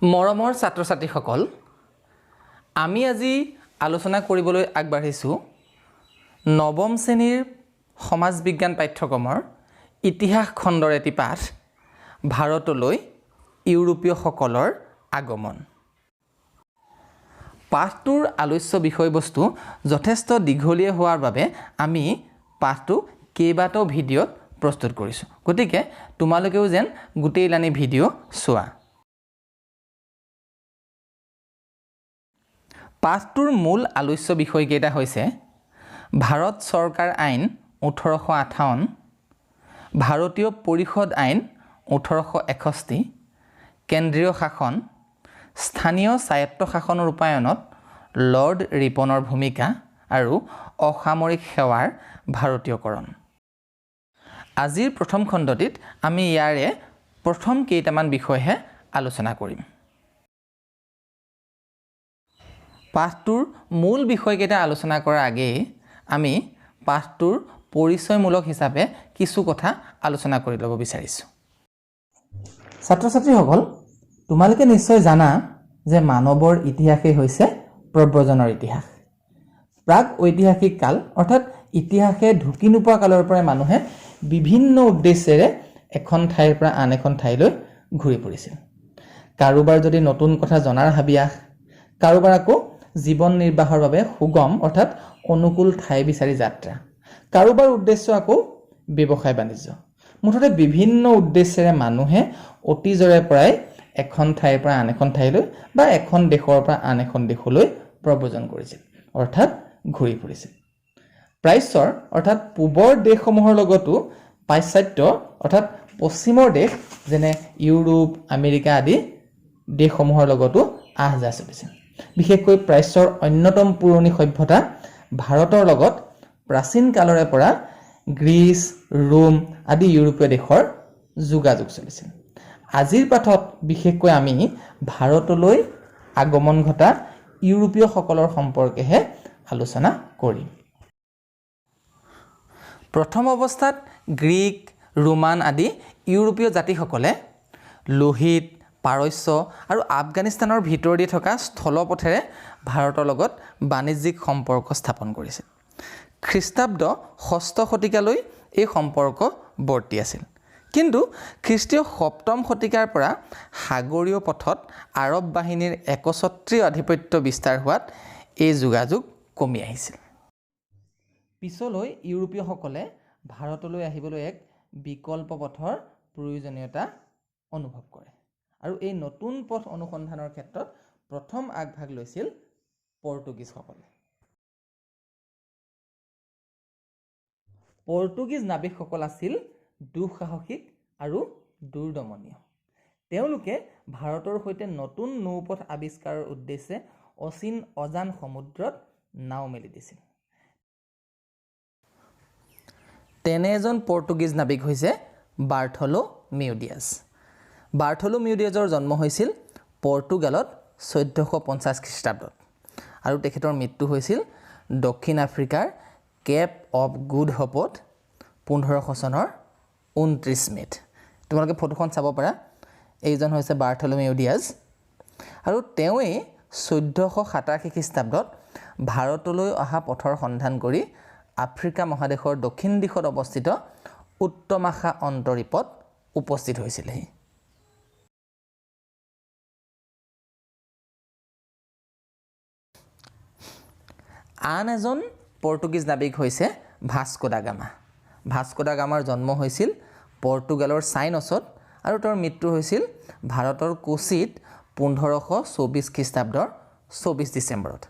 মৰমৰ ছাত্ৰ ছাত্ৰীসকল, আমি আজি আলোচনা কৰিবলৈ আগবাঢ়িছোঁ নৱম শ্ৰেণীৰ সমাজ বিজ্ঞান পাঠ্যক্ৰমৰ ইতিহাস খণ্ডৰ এটি পাঠ ভাৰতলৈ ইউৰোপীয়সকলৰ আগমন। পাঠটোৰ আলোচ্য বিষয়বস্তু যথেষ্ট দীঘলীয়া হোৱাৰ বাবে আমি পাঠটো কেইবাটাও ভিডিঅ'ত প্ৰস্তুত কৰিছোঁ। গতিকে তোমালোকেও যেন গোটেইলানি ভিডিঅ' চোৱা। পাঠটোৰ মূল আলোচ্য বিষয়কেইটা হৈছে ভাৰত চৰকাৰ আইন 1858, ভাৰতীয় পৰিষদ আইন 1861, কেন্দ্ৰীয় শাসন, স্থানীয় স্বায়ত্ত শাসন ৰূপায়ণত লৰ্ড ৰিপনৰ ভূমিকা আৰু অসামৰিক সেৱাৰ ভাৰতীয়কৰণ। আজিৰ প্ৰথম খণ্ডটিত আমি ইয়াৰে প্ৰথম কেইটামান বিষয়হে আলোচনা কৰিম। পাঠটোৰ মূল বিষয়কেইটা আলোচনা কৰাৰ আগেয়ে আমি পাঠটোৰ পৰিচয়মূলক হিচাপে কিছু কথা আলোচনা কৰি ল'ব বিচাৰিছোঁ। ছাত্ৰ ছাত্ৰীসকল, তোমালোকে নিশ্চয় জানা যে মানৱৰ ইতিহাসেই হৈছে প্ৰব্ৰজনৰ ইতিহাস। প্ৰাক ঐতিহাসিক কাল অৰ্থাৎ ইতিহাসে ঢুকি নোপোৱা কালৰ পৰাই মানুহে বিভিন্ন উদ্দেশ্যেৰে এখন ঠাইৰ পৰা আন এখন ঠাইলৈ ঘূৰি ফুৰিছিল। কাৰোবাৰ যদি নতুন কথা জনাৰ হাবিয়াস, কাৰোবাৰ আকৌ জীৱন নিৰ্বাহৰ বাবে সুগম অৰ্থাৎ অনুকূল ঠাই বিচাৰি যাত্ৰা, কাৰোবাৰ উদ্দেশ্য আকৌ ব্যৱসায় বাণিজ্য। মুঠতে বিভিন্ন উদ্দেশ্যেৰে মানুহে অতীজৰে পৰাই এখন ঠাইৰ পৰা আন এখন ঠাইলৈ বা এখন দেশৰ পৰা আন এখন দেশলৈ প্ৰব্ৰজন কৰিছিল অৰ্থাৎ ঘূৰি ফুৰিছিল। প্ৰাচ্যৰ অৰ্থাৎ পূবৰ দেশসমূহৰ লগতো পাশ্চাত্য অৰ্থাৎ পশ্চিমৰ দেশ যেনে ইউৰোপ, আমেৰিকা আদি দেশসমূহৰ লগতো আহ যাহ চলিছিল। বিশেষকৈ প্ৰাচ্যৰ অন্যতম পুৰণি সভ্যতা ভাৰতৰ লগত প্ৰাচীন কালৰে পৰা গ্ৰীচ, ৰোম আদি ইউৰোপীয় দেশৰ যোগাযোগ চলিছিল। আজিৰ পাঠত বিশেষকৈ আমি ভাৰতলৈ আগমন ঘটা ইউৰোপীয়সকলৰ সম্পৰ্কেহে আলোচনা কৰিম। প্ৰথম অৱস্থাত গ্ৰীক, ৰোমান আদি ইউৰোপীয় জাতিসকলে লোহিত, পাৰস্য আৰু আফগানিস্তানৰ ভিতৰেদি থকা স্থলপথেৰে ভাৰতৰ লগত বাণিজ্যিক সম্পৰ্ক স্থাপন কৰিছিল। খ্ৰীষ্টাব্দ 6ষ্ঠ শতিকালৈ এই সম্পৰ্ক বৰ্তি আছিল। কিন্তু খ্ৰীষ্টীয় 7ম শতিকাৰ পৰা সাগৰীয় পথত আৰৱ বাহিনীৰ একছত্ৰীয় আধিপত্য বিস্তাৰ হোৱাত এই যোগাযোগ কমি আহিছিল। পিছলৈ ইউৰোপীয়সকলে ভাৰতলৈ আহিবলৈ এক বিকল্প পথৰ প্ৰয়োজনীয়তা অনুভৱ কৰে আৰু এই নতুন পথ অনুসন্ধানৰ ক্ষেত্ৰত প্ৰথম আগভাগ লৈছিল পৰ্তুগীজসকলে। পৰ্তুগীজ নাবিকসকল আছিল দুঃসাহসিক আৰু দুৰ্দমনীয়। তেওঁলোকে ভাৰতৰ সৈতে নতুন নৌপথ আৱিষ্কাৰৰ উদ্দেশ্যে অচিন অজান সমুদ্ৰত নাও মেলি দিছিল। তেনে এজন পৰ্তুগীজ নাবিক হৈছে বাৰ্থলোমেউ ডিয়াজ। বাৰ্থলোমেউ ডিয়াজৰ জন্ম হৈছিল পৰ্তুগালত 1450 খ্ৰীষ্টাব্দত আৰু তেখেতৰ মৃত্যু হৈছিল দক্ষিণ আফ্ৰিকাৰ কেপ অফ গুড হোপত 1500 চনৰ 29 মে'ত। তোমালোকে ফটোখন চাব পাৰা। এইজন হৈছে বাৰ্থলোমেউ ডিয়াজ আৰু তেওঁৱেই 1487 খ্ৰীষ্টাব্দত ভাৰতলৈ অহা পথৰ সন্ধান কৰি আফ্ৰিকা মহাদেশৰ দক্ষিণ দিশত অৱস্থিত উত্তমাখা অন্তৰীপত উপস্থিত হৈছিলেহি। আন এজন পৰ্তুগীজ নাবিক হৈছে Vasco da Gama. Vasco da গামাৰ জন্ম হৈছিল পৰ্তুগালৰ চাইনছত আৰু তেওঁৰ মৃত্যু হৈছিল ভাৰতৰ কোচিত 1524 খ্ৰীষ্টাব্দৰ 24 ডিচেম্বৰত।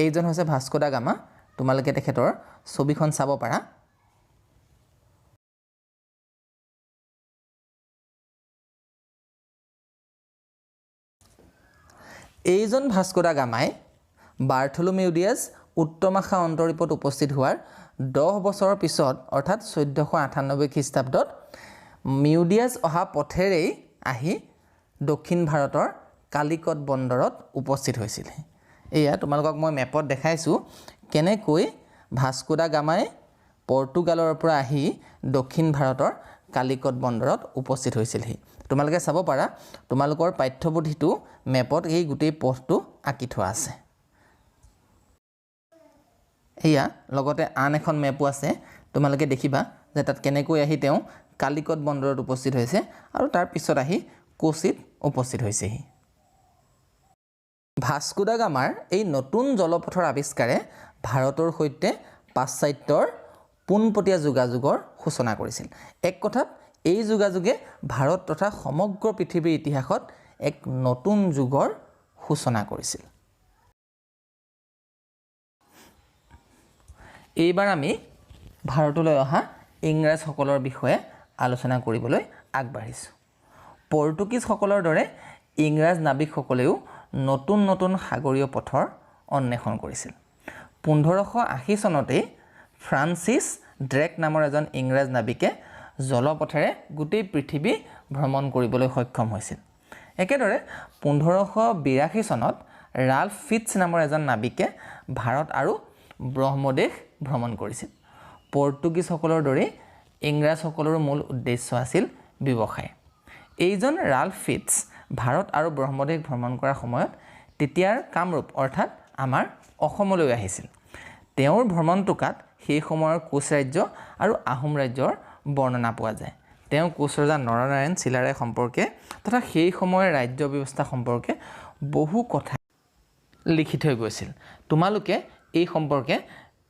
এইজন হৈছে ভাস্কো দা গামা। তোমালোকে তেখেতৰ ছবিখন চাব পাৰা। এইজন ভাস্কো দা গামাই বাৰ্থলোমেউ ডিয়াজ উত্তমাখা অন্তৰীপত উপস্থিত হোৱাৰ 10 বছৰৰ পিছত অৰ্থাৎ 1498 খ্ৰীষ্টাব্দত মেউ ডিয়াজ অহা পথেৰেই আহি দক্ষিণ ভাৰতৰ কালিকট বন্দৰত উপস্থিত হৈছিল। এয়া তোমালোকক মই মেপত দেখাইছোঁ কেনেকৈ ভাস্কো দা গামাই পৰ্তুগালৰ পৰা আহি দক্ষিণ ভাৰতৰ কালিকট বন্দৰত উপস্থিত হৈছিলহি। তোমালোকে চাব পাৰা তোমালোকৰ পাঠ্যপুথিটো মেপত এই গোটেই পথটো আঁকি থোৱা আছে এয়া লগতে আন এখন মেপো আছে তোমালোকে দেখিবা যে তাত কেনেকৈ আহি তেওঁ কালিকট বন্দৰত উপস্থিত হৈছে আৰু তাৰ পিছত আহি কোচিত উপস্থিত হৈছেহি ভাস্কো দা গামাৰ এই নতুন জলপথৰ আৱিষ্কাৰে ভাৰতৰ সৈতে পাশ্চাত্যৰ পোনপটীয়া যোগাযোগৰ সূচনা কৰিছিল এক কথাত এই যোগাযোগে ভাৰত তথা সমগ্ৰ পৃথিৱীৰ ইতিহাসত এক নতুন যুগৰ সূচনা কৰিছিল এইবাৰ আমি ভাৰতলৈ অহা ইংৰাজসকলৰ বিষয়ে আলোচনা কৰিবলৈ আগবাঢ়িছোঁ পৰ্তুগীজসকলৰ দৰে ইংৰাজ নাবিকসকলেও নতুন নতুন সাগৰীয় পথৰ অন্বেষণ কৰিছিল 1580 চনতেই ফ্ৰান্সিছ ড্ৰেক নামৰ এজন ইংৰাজ নাবিকে জলপথেৰে গোটেই পৃথিৱী ভ্ৰমণ কৰিবলৈ সক্ষম হৈছিল একেদৰে 1582 চনত ৰাল্ফ ফিটছ নামৰ এজন নাবিকে ভাৰত আৰু ব্ৰহ্মদেশ ভ্ৰমণ কৰিছিল পৰ্তুগীজসকলৰ দৰে ইংৰাজসকলৰো মূল উদ্দেশ্য আছিল ব্যৱসায় এইজন ৰাল্ফ ফিটছ ভাৰত আৰু ব্ৰহ্মদেশ ভ্ৰমণ কৰাৰ সময়ত তেতিয়াৰ কামৰূপ অৰ্থাৎ আমাৰ অসমলৈ আহিছিল তেওঁৰ ভ্ৰমণটোকাত সেই সময়ৰ কোচ ৰাজ্য আৰু আহোম ৰাজ্যৰ বৰ্ণনা পোৱা যায় তেওঁ কোচ ৰজা নৰনাৰায়ণ চিলাৰায় সম্পৰ্কে তথা সেই সময়ৰ ৰাজ্য ব্যৱস্থা সম্পৰ্কে বহু কথা লিখি থৈ গৈছিল তোমালোকে এই সম্পৰ্কে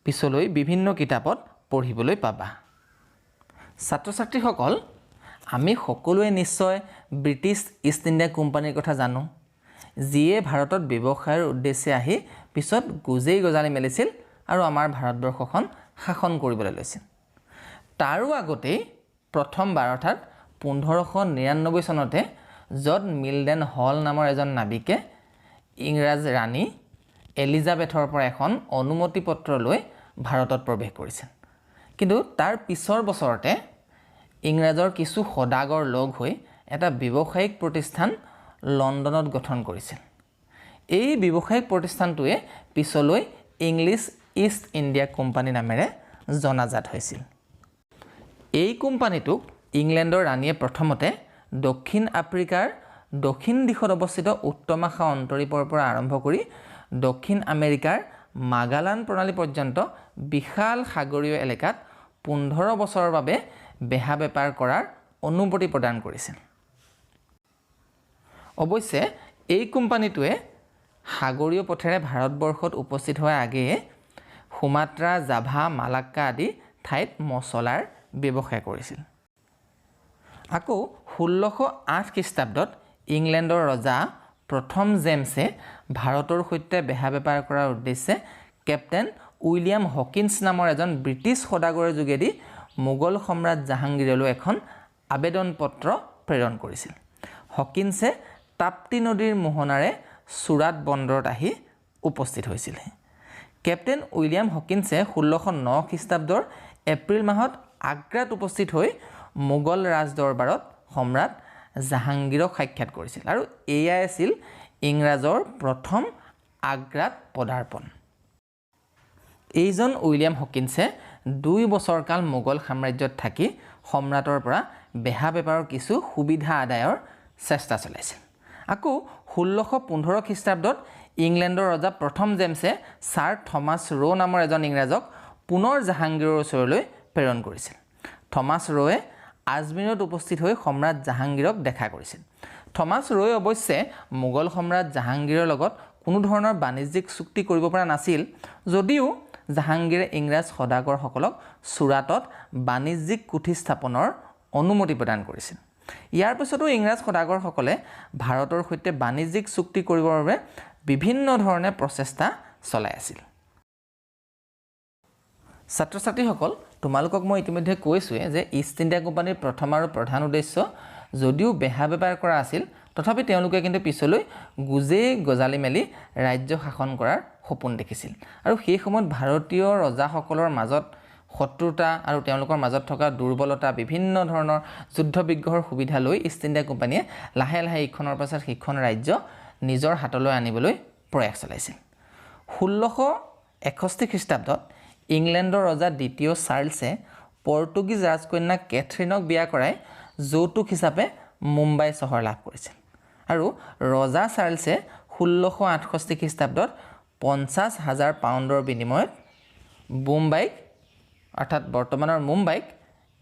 পিছলৈ বিভিন্ন কিতাপত পঢ়িবলৈ পাবা ছাত্ৰ ছাত্ৰীসকল আমি সকলোৱে নিশ্চয় ব্ৰিটিছ ইষ্ট ইণ্ডিয়া কোম্পানীৰ কথা জানো যিয়ে ভাৰতত ব্যৱসায়ৰ উদ্দেশ্যে আহি পিছত গুজেই গজালি মেলিছিল আৰু আমাৰ ভাৰতবৰ্ষখন শাসন কৰিবলৈ লৈছিল তাৰো আগতেই প্ৰথমবাৰ অৰ্থাৎ 1599 চনতে জৰ্জ মিলডেন হল নামৰ এজন নাবিকে ইংৰাজ ৰাণী এলিজাবেথৰ পৰা এখন অনুমতি পত্ৰ লৈ ভাৰতত প্ৰৱেশ কৰিছিল কিন্তু তাৰ পিছৰ বছৰতে ইংৰাজৰ কিছু সদাগৰ লগ হৈ এটা ব্যৱসায়িক প্ৰতিষ্ঠান লণ্ডনত গঠন কৰিছিল এই ব্যৱসায়িক প্ৰতিষ্ঠানটোৱে পিছলৈ ইংলিছ ইষ্ট ইণ্ডিয়া কোম্পানী নামেৰে জনাজাত হৈছিল এই কোম্পানীটোক ইংলেণ্ডৰ ৰাণীয়ে প্ৰথমতে দক্ষিণ আফ্ৰিকাৰ দক্ষিণ দিশত অৱস্থিত উত্তমাখা অন্তৰীপৰ পৰা আৰম্ভ কৰি দক্ষিণ আমেৰিকাৰ মাগালান প্ৰণালী পৰ্যন্ত বিশাল সাগৰীয় এলেকাত 15 বছৰৰ বাবে বেহা বেপাৰ কৰাৰ অনুমতি প্ৰদান কৰিছিল অৱশ্যে এই কোম্পানীটোৱে সাগৰীয় পথেৰে ভাৰতবৰ্ষত উপস্থিত হোৱাৰ আগেয়ে সুমাত্ৰা জাভা মালাক্কা আদি ঠাইত মছলাৰ ব্যৱসায় কৰিছিল আকৌ 1608 খ্ৰীষ্টাব্দত ইংলেণ্ডৰ ৰজা প্ৰথম জেমছে ভাৰতৰ সৈতে বেহা বেপাৰ কৰাৰ উদ্দেশ্যে কেপ্টেইন উইলিয়াম হকিন্স নামৰ এজন ব্ৰিটিছ সদাগৰৰ যোগেদি মোগল সম্ৰাট জাহাংগীৰলৈ এখন আবেদন পত্ৰ প্ৰেৰণ কৰিছিল হকিন্সে তাপ্তি নদীৰ মোহনাৰে চুৰাট বন্দৰত আহি উপস্থিত হৈছিল কেপ্টেইন উইলিয়াম হকিন্সে 1609 খ্ৰীষ্টাব্দৰ এপ্ৰিল মাহত আগ্ৰাত উপস্থিত হৈ মোগল ৰাজদৰবাৰত সম্ৰাট জাহাংগীৰক সাক্ষাৎ কৰিছিল আৰু এয়াই আছিল ইংৰাজৰ প্ৰথম আগ্ৰাত পদাৰ্পণ এইজন উইলিয়াম হকিন্সে 2 বছৰ কাল মোগল সাম্ৰাজ্যত থাকি সম্ৰাটৰ পৰা বেহা বেপাৰৰ কিছু সুবিধা আদায়ৰ চেষ্টা চলাইছিল আকৌ 1615 খ্ৰীষ্টাব্দত ইংলেণ্ডৰ ৰজা প্ৰথম জেমছে ছাৰ থমাছ ৰ' নামৰ এজন ইংৰাজক পুনৰ জাহাংগীৰৰ ওচৰলৈ প্ৰেৰণ কৰিছিল থমাছ ৰ'য়ে আজমিৰত উপস্থিত হৈ সম্ৰাট জাহাংগীৰক দেখা কৰিছিল থমাছ ৰ'য়ে অৱশ্যে মোগল সম্ৰাট জাহাংগীৰৰ লগত কোনো ধৰণৰ বাণিজ্যিক চুক্তি কৰিব পৰা নাছিল যদিও জাহাংগীৰে ইংৰাজ সদাগৰসকলক চুৰাটত বাণিজ্যিক কুঠি স্থাপনৰ অনুমতি প্ৰদান কৰিছিল ইয়াৰ পিছতো ইংৰাজ সদাগৰসকলে ভাৰতৰ সৈতে বাণিজ্যিক চুক্তি কৰিবৰ বাবে বিভিন্ন ধৰণে প্ৰচেষ্টা চলাই আছিল ছাত্ৰ ছাত্ৰীসকল তোমালোকক মই ইতিমধ্যে কৈছোঁৱে যে ইষ্ট ইণ্ডিয়া কোম্পানীৰ প্ৰথম আৰু প্ৰধান উদ্দেশ্য যদিও বেহা বেপাৰ কৰা আছিল তথাপি তেওঁলোকে কিন্তু পিছলৈ গুজেই গজালি মেলি ৰাজ্য শাসন কৰাৰ সপোন দেখিছিল আৰু সেই সময়ত ভাৰতীয় ৰজাসকলৰ মাজত শত্ৰুতা আৰু তেওঁলোকৰ মাজত থকা দুৰ্বলতা বিভিন্ন ধৰণৰ যুদ্ধ বিগ্ৰহৰ সুবিধা লৈ ইষ্ট ইণ্ডিয়া কোম্পানীয়ে লাহে লাহে ইখনৰ পাছত সিখন ৰাজ্য নিজৰ হাতলৈ আনিবলৈ প্ৰয়াস চলাইছিল 1661 খ্ৰীষ্টাব্দত ইংলেণ্ডৰ ৰজা দ্বিতীয় চাৰ্লছে পৰ্তুগীজ ৰাজকন্যা কেথৰিনক বিয়া কৰাই যৌতুক হিচাপে মুম্বাই চহৰ লাভ কৰিছিল আৰু ৰজা চাৰ্লছে 1668 খ্ৰীষ্টাব্দত 50,000 পাউণ্ডৰ বিনিময়ত বোম্বাইক অৰ্থাৎ বৰ্তমানৰ মুম্বাইক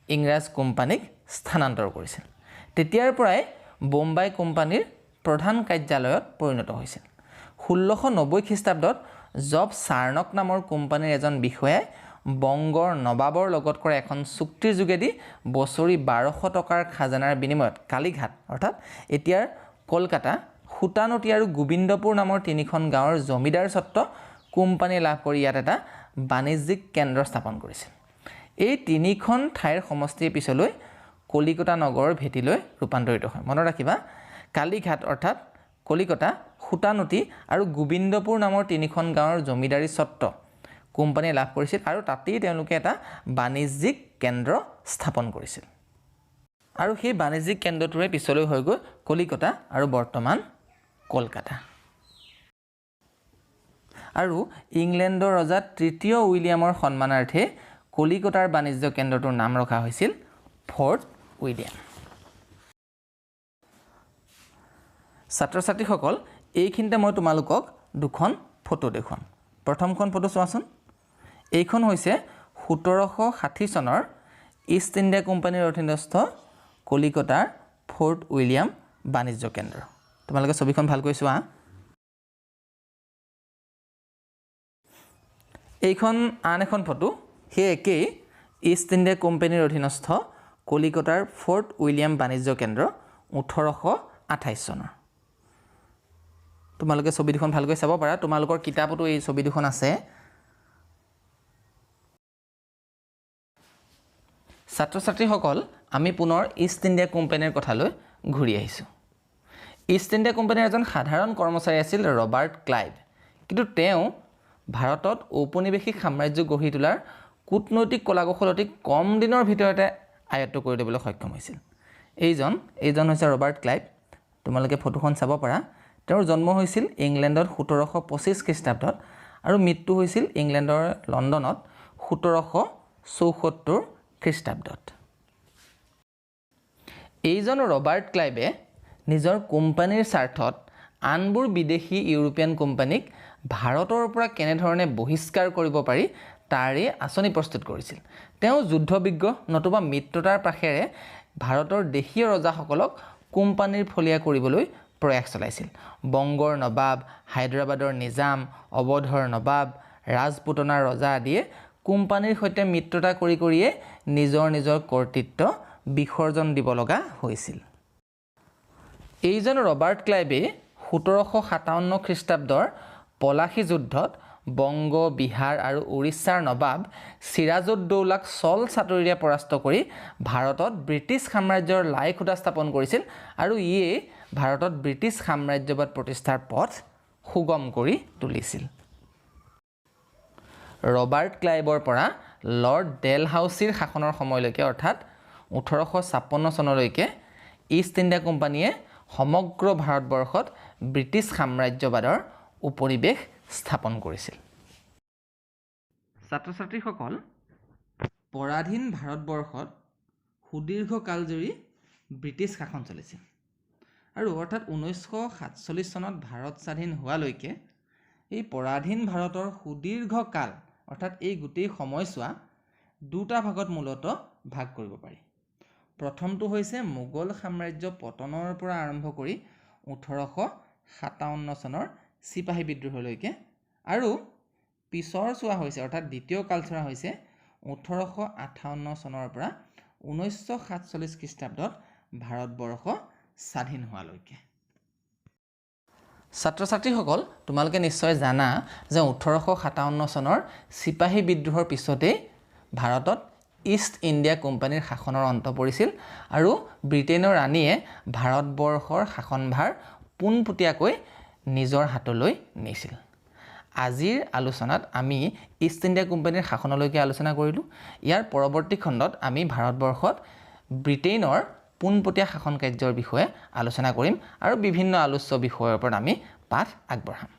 ইংৰাজ কোম্পানীক স্থানান্তৰ কৰিছিল। তেতিয়াৰ পৰাই বোম্বাই কোম্পানীৰ প্ৰধান কাৰ্যালয়ত পৰিণত হৈছিল। 1690 খ্ৰীষ্টাব্দত জব চাৰ্নক নামৰ কোম্পানীৰ এজন বিষয়াই বংগৰ নবাবৰ লগত কৰা এখন চুক্তিৰ যোগেদি বছৰি 1200 টকাৰ খাজানাৰ বিনিময়ত কালীঘাট অৰ্থাৎ এতিয়াৰ কলকাতা, সূতানদী আৰু গোবিন্দপুৰ নামৰ তিনিখন গাঁৱৰ জমিদাৰ স্বত্ব কোম্পানী লাভ কৰি ইয়াত এটা বাণিজ্যিক কেন্দ্ৰ স্থাপন কৰিছিল। এই তিনিখন ঠাইৰ সমষ্টিয়ে পিছলৈ কলিকতা নগৰৰ ভেটিলৈ ৰূপান্তৰিত হয়। মনত ৰাখিবা, কালীঘাট অৰ্থাৎ কলিকতা, সূতানদী আৰু গোবিন্দপুৰ নামৰ তিনিখন গাঁৱৰ জমিদাৰী স্বত্ব কোম্পানীয়ে লাভ কৰিছিল আৰু তাতেই তেওঁলোকে এটা বাণিজ্যিক কেন্দ্ৰ স্থাপন কৰিছিল আৰু সেই বাণিজ্যিক কেন্দ্ৰটোৱে পিছলৈ হৈ গৈ কলিকতা আৰু বৰ্তমান কলকাতা। আৰু ইংলেণ্ডৰ ৰজা তৃতীয় উইলিয়ামৰ সন্মানাৰ্থে কলিকতাৰ বাণিজ্য কেন্দ্ৰটোৰ নাম ৰখা হৈছিল ফৰ্ট উইলিয়াম। ছাত্ৰ ছাত্ৰীসকল, এইখিনিতে মই তোমালোকক দুখন ফটো দেখুৱাম। প্ৰথমখন ফটো চোৱাচোন। এইখন হৈছে 1760 চনৰ ইষ্ট ইণ্ডিয়া কোম্পানীৰ অধীনস্থ কলিকতাৰ ফৰ্ট উইলিয়াম বাণিজ্য কেন্দ্ৰ। তোমালোকে ছবিখন ভালকৈ চোৱা। এইখন আন এখন ফটো, সেই একেই ইষ্ট ইণ্ডিয়া কোম্পানীৰ অধীনস্থ কলিকতাৰ ফৰ্ট উইলিয়াম বাণিজ্য কেন্দ্ৰ 1828 চনৰ। তোমালোকে ছবি দুখন ভালকৈ চাব পাৰা। তোমালোকৰ কিতাপতো এই ছবি দুখন আছে। ছাত্ৰ ছাত্ৰীসকল, আমি পুনৰ ইষ্ট ইণ্ডিয়া কোম্পানীৰ কথালৈ ঘূৰি আহিছোঁ। ইষ্ট ইণ্ডিয়া কোম্পানীৰ এজন সাধাৰণ কৰ্মচাৰী আছিল ৰবাৰ্ট ক্লাইভ, কিন্তু তেওঁ ভাৰতত ঔপনিৱেশিক সাম্ৰাজ্য গঢ়ি তোলাৰ কূটনৈতিক কলাকৌশল অতি কম দিনৰ ভিতৰতে আয়ত্ব কৰি ল'বলৈ সক্ষম হৈছিল। এইজন হৈছে ৰবাৰ্ট ক্লাইভ। তোমালোকে ফটোখন চাব পাৰা। তেওঁৰ জন্ম হৈছিল ইংলেণ্ডত 1725 খ্ৰীষ্টাব্দত আৰু মৃত্যু হৈছিল ইংলেণ্ডৰ লণ্ডনত 1774 খ্ৰীষ্টাব্দত। এইজন ৰবাৰ্ট ক্লাইভে নিজৰ কোম্পানীৰ স্বাৰ্থত আনবোৰ বিদেশী ইউৰোপীয়ান কোম্পানীক ভাৰতৰ পৰা কেনেধৰণে বহিষ্কাৰ কৰিব পাৰি তাৰে আঁচনি প্ৰস্তুত কৰিছিল। তেওঁ যুদ্ধবিগ্য নতুবা মিত্ৰতাৰ পাশেৰে ভাৰতৰ দেশীয় ৰজাসকলক কোম্পানীৰ ফলীয়া কৰিবলৈ প্ৰয়াস চলাইছিল। বংগৰ নবাব, হায়দৰাবাদৰ নিজাম, অৱধৰ নবাব, ৰাজপুতনাৰ ৰজা আদিয়ে কোম্পানীৰ সৈতে মিত্ৰতা কৰিয়ে নিজৰ কৰ্তৃত্ব বিসৰ্জন দিব লগা হৈছিল। এইজন ৰবাৰ্ট ক্লাইভে 1757 খ্ৰীষ্টাব্দৰ পলাশী যুদ্ধত বংগ, বিহাৰ আৰু উৰিষ্যাৰ নবাব চিৰাজউদ্দৌলাক চল চাতুৰিৰে পৰাস্ত কৰি ভাৰতত ব্ৰিটিছ সাম্ৰাজ্যৰ লাই খুঁটা স্থাপন কৰিছিল আৰু ইয়ে ভাৰতত ব্ৰিটিছ সাম্ৰাজ্যবাদ প্ৰতিষ্ঠাৰ পথ সুগম কৰি তুলিছিল। ৰবাৰ্ট ক্লাইভৰ পৰা লৰ্ড ডেলহাউছিৰ শাসনৰ সময়লৈকে অৰ্থাৎ 1856 চনলৈকে ইষ্ট ইণ্ডিয়া কোম্পানীয়ে সমগ্ৰ ভাৰতবৰ্ষত ব্ৰিটিছ সাম্ৰাজ্যবাদৰ উপনিৱেশ স্থাপন কৰিছিল। ছাত্ৰ ছাত্ৰীসকল, পৰাধীন ভাৰতবৰ্ষত সুদীৰ্ঘ কালজুৰি ব্ৰিটিছ শাসন চলিছিল আৰু অৰ্থাৎ 1947 চনত ভাৰত স্বাধীন হোৱালৈকে এই পৰাধীন ভাৰতৰ সুদীৰ্ঘ কাল অৰ্থাৎ এই গোটেই সময়ছোৱা দুটা ভাগত মূলতঃ ভাগ কৰিব পাৰি। প্ৰথমটো হৈছে মোগল সাম্ৰাজ্য পতনৰ পৰা আৰম্ভ কৰি 1857 চনৰ চিপাহী বিদ্ৰোহলৈকে আৰু পিছৰ চোৱা হৈছে অৰ্থাৎ দ্বিতীয় কালচোৱা হৈছে 1858 চনৰ পৰা 1947 খ্ৰীষ্টাব্দত ভাৰতবৰ্ষ স্বাধীন হোৱালৈকে। ছাত্ৰ ছাত্ৰীসকল, তোমালোকে নিশ্চয় জানা যে 1857 চনৰ চিপাহী বিদ্ৰোহৰ পিছতেই ভাৰতত ইষ্ট ইণ্ডিয়া কোম্পানীৰ শাসনৰ অন্ত পৰিছিল আৰু ব্ৰিটেইনৰ ৰাণীয়ে ভাৰতবৰ্ষৰ শাসনভাৰ পোনপটীয়াকৈ নিজৰ হাতলৈ নিছিল। আজিৰ আলোচনাত আমি ইষ্ট ইণ্ডিয়া কোম্পানীৰ শাসনলৈকে আলোচনা কৰিলোঁ। ইয়াৰ পৰৱৰ্তী খণ্ডত আমি ভাৰতবৰ্ষত ব্ৰিটেইনৰ পোনপটীয়া শাসন কাৰ্যৰ বিষয়ে আলোচনা কৰিম আৰু বিভিন্ন আলোচ্য বিষয়ৰ ওপৰত আমি পাঠ আগবঢ়াম।